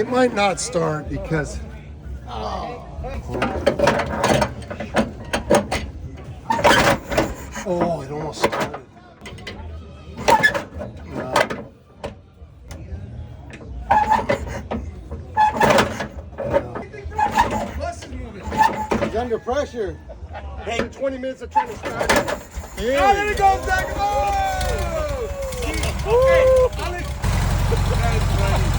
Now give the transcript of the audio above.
It might not start because. Oh, it almost started. No. He's under pressure. Hey, 20 minutes of trying to start it. There he goes, Doug. Oh! Okay, Alex. That is funny.